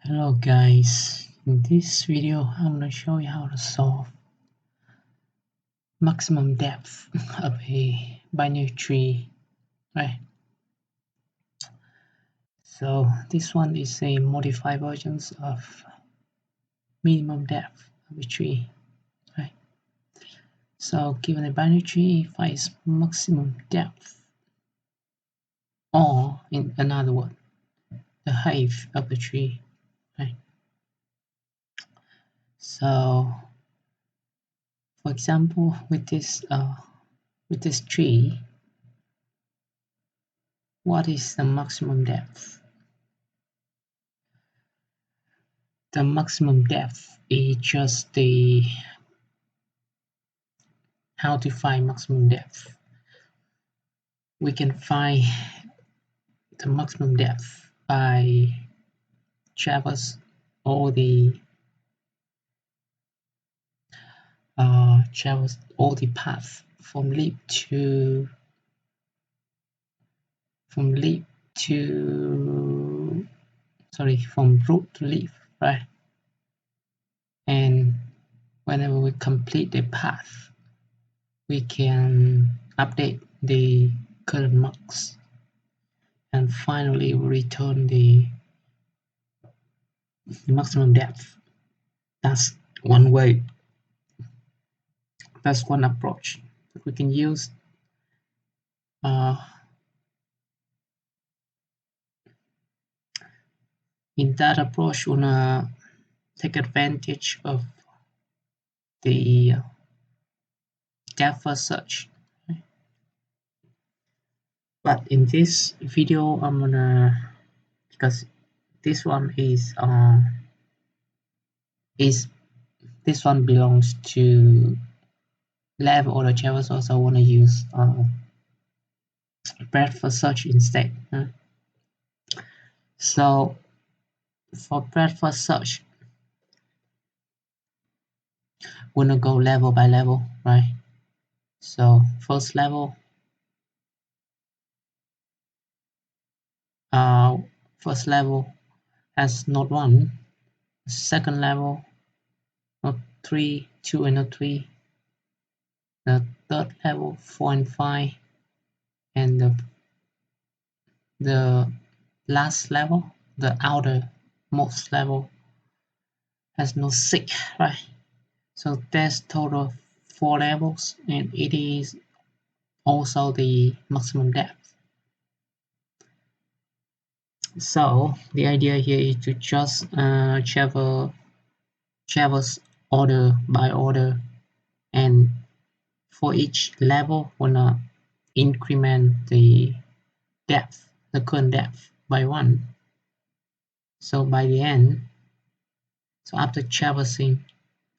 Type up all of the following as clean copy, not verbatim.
Hello guys, in this video I'm going to show you how to solve maximum depth of a binary tree, right? So this one is a modified version of minimum depth of a tree, right? So given a binary tree, find its maximum depth, or in another word, the height of the tree, right? So for example, with this tree, what is the maximum depth? The maximum depth is just the how to find maximum depth. We can find the maximum depth by traverse all the path from leaf to from root to leaf, right? And whenever we complete the path, we can update the current marks, and finally we return the maximum depth. That's one way. That's one approach that we can use. In that approach, we wanna take advantage of the depth first search. But in this video, I'm gonna, because this one is this one belongs to level order traverse, also want to use breadth first search instead. So for breadth first search, we're gonna go level by level, right? So first level, has node 1, second level node 3, 2 and node 3, the third level 4 and 5, and the last level, the outermost level, has node 6, right? So there's total 4 levels, and it is also the maximum depth. So the idea here is to just traverse order by order, and for each level wanna increment the current depth by 1. So by the end, so after traversing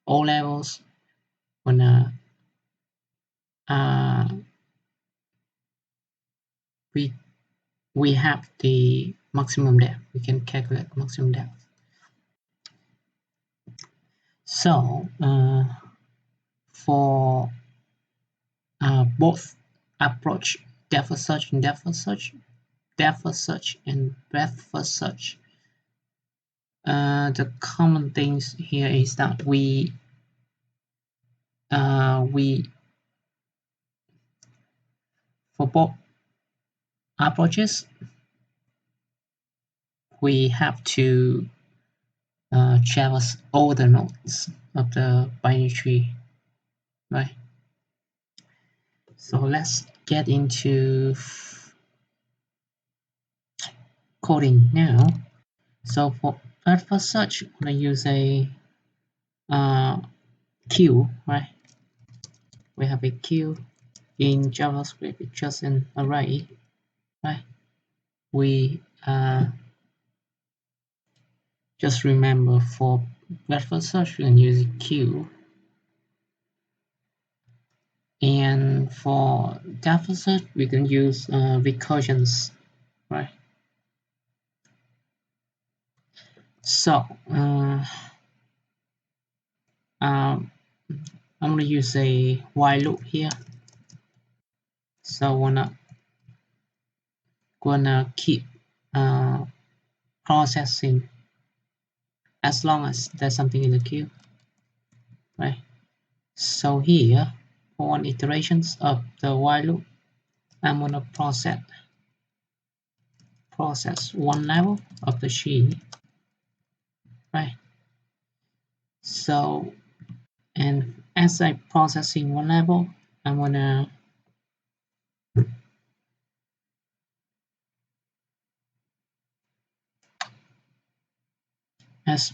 all levels, wanna we have the maximum depth. We can calculate maximum depth. So for both approach, depth first search and breadth first search, the common things here is that we for both approaches, we have to traverse all the nodes of the binary tree, right? So let's get into coding now. So for breadth first search, I'm gonna use a queue, right? We have a queue in JavaScript. It's just an array, right? We just remember for breadth first search, we can use a queue, and for depth first search, we can use recursions, right? So I'm gonna use a while loop here. So gonna keep processing as long as there's something in the queue, right? So here, for one iterations of the while loop, I'm gonna process one level of the tree, right? So, and as I processing one level, I'm gonna as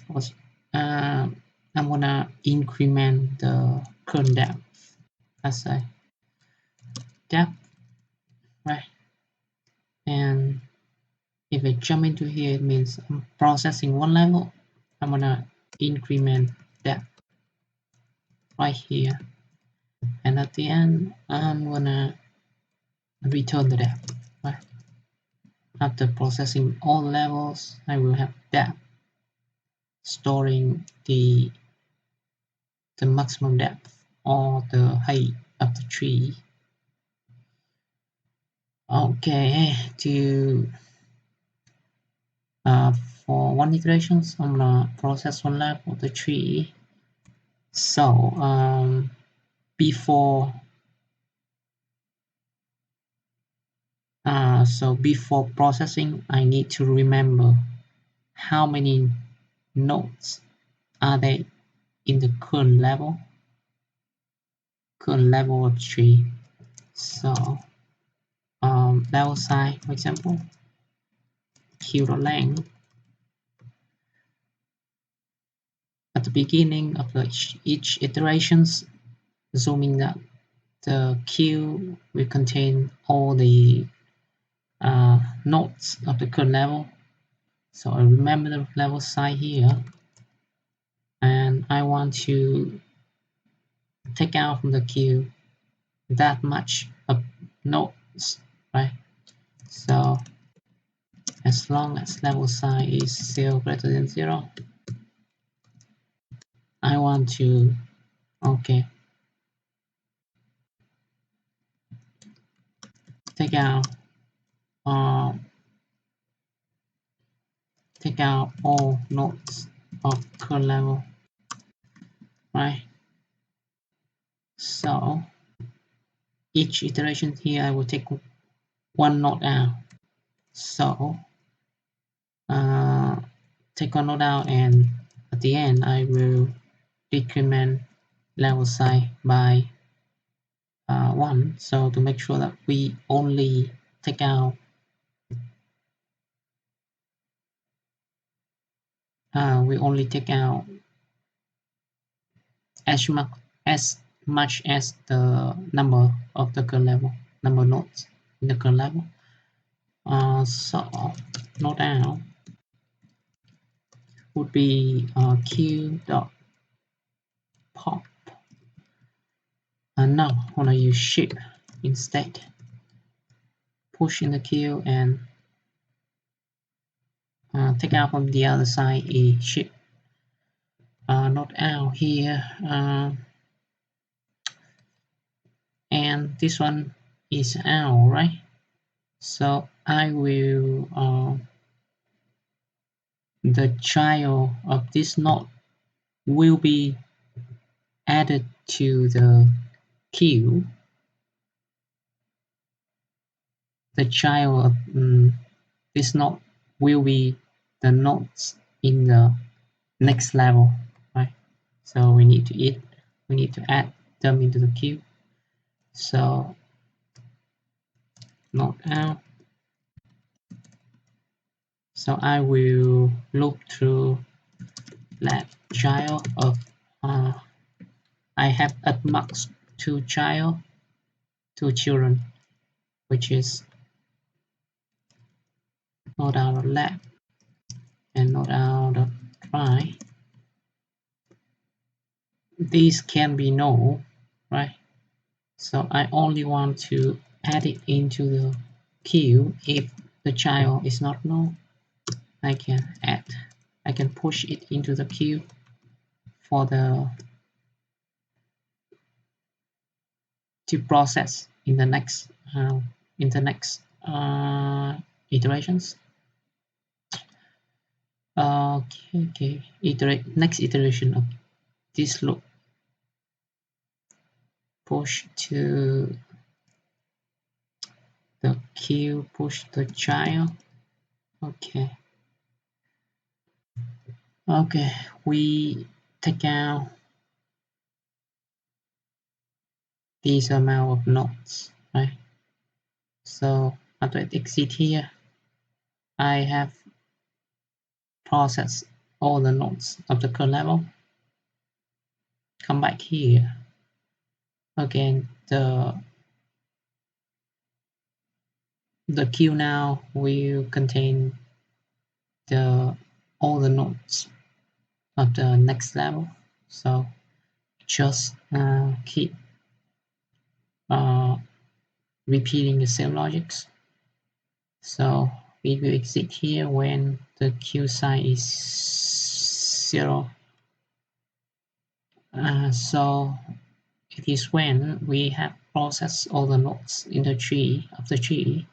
uh, I'm gonna increment the current depth as a depth, right? And if I jump into here, it means I'm processing one level. I'm gonna increment depth right here, and at the end, I'm gonna return the depth, right? After processing all levels, I will have depth storing the maximum depth or the height of the tree. Okay, to for one iterations, I'm gonna process one level of the tree. So before before processing, I need to remember how many nodes are there in the current level of tree. So level size, for example, queue.length at the beginning of each iterations, assuming that the queue will contain all the nodes of the current level. So I remember the level size here, and I want to take out from the queue that much of nodes, right? So as long as level size is 0 greater than 0, I want to okay take out uh, all nodes of current level, right? So each iteration here I will take one node out. So take one node out, and at the end I will decrement level size by 1. So to make sure that we only take out as much as the number of the current level, number of nodes in the current level. So node out would be queue dot pop. And now I'm gonna use ship instead. Push in the queue and take out from the other side a ship. Node out here, and this one is out, right? So I will the child of this node will be added to the queue. The child of this node will be the nodes in the next level, right? So we need to add them into the queue. So node out. So I will loop through let child of I have at max two children, which is node out of lab and node out of try. These can be null, right? So I only want to add it into the queue if the child is not null. I can push it into the queue for the to process in the next iterations. Okay. Next iteration of this loop, push to the queue, push the child. Okay, we take out this amount of nodes, right? So after I exit here, I have processed all the nodes of the current level. Come back here. Again, the queue now will contain all the nodes of the next level. So just keep uh, repeating the same logics. So it will exit here when the queue size is 0. So it is when we have processed all the nodes in the tree of the tree.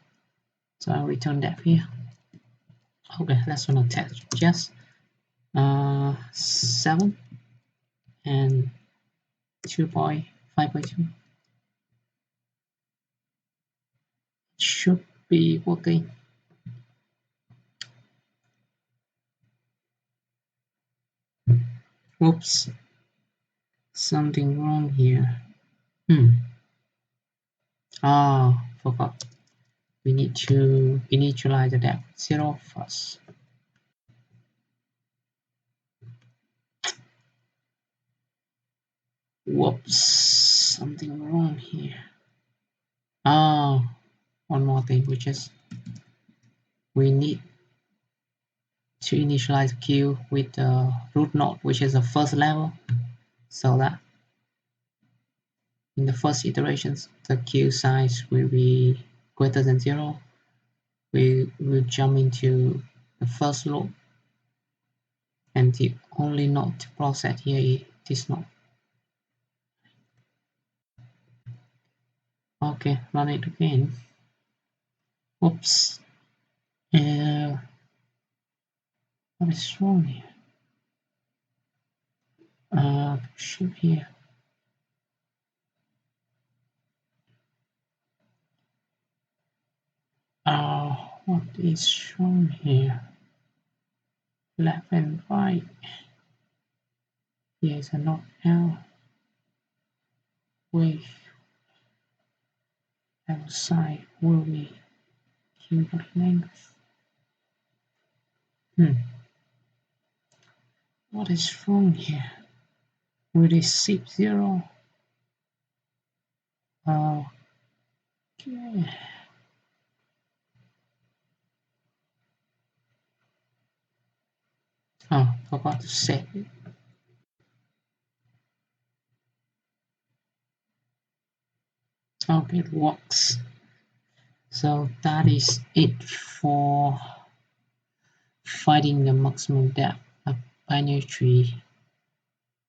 So I'll return that here. Okay, let's run a test. Just 7 and 2.5.2 should be working. Oops, something wrong here. Forgot. We need to initialize the depth 0 first. Whoops, something wrong here. One more thing, which is we need to initialize queue with the root node, which is the first level, so that in the first iterations, the queue size will be greater than 0. We will jump into the first loop, and the only node to process here is this node. Okay, run it again. Oops. What is wrong here? Shoot here. What is wrong here? Left and right. Here's a node L. With outside will be keyboard length. What is wrong here? Will it zip 0? Okay. Forgot to set it. Okay, it works. So that is it for finding the maximum depth of binary tree.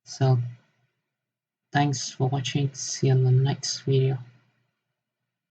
So thanks for watching. See you on the next video.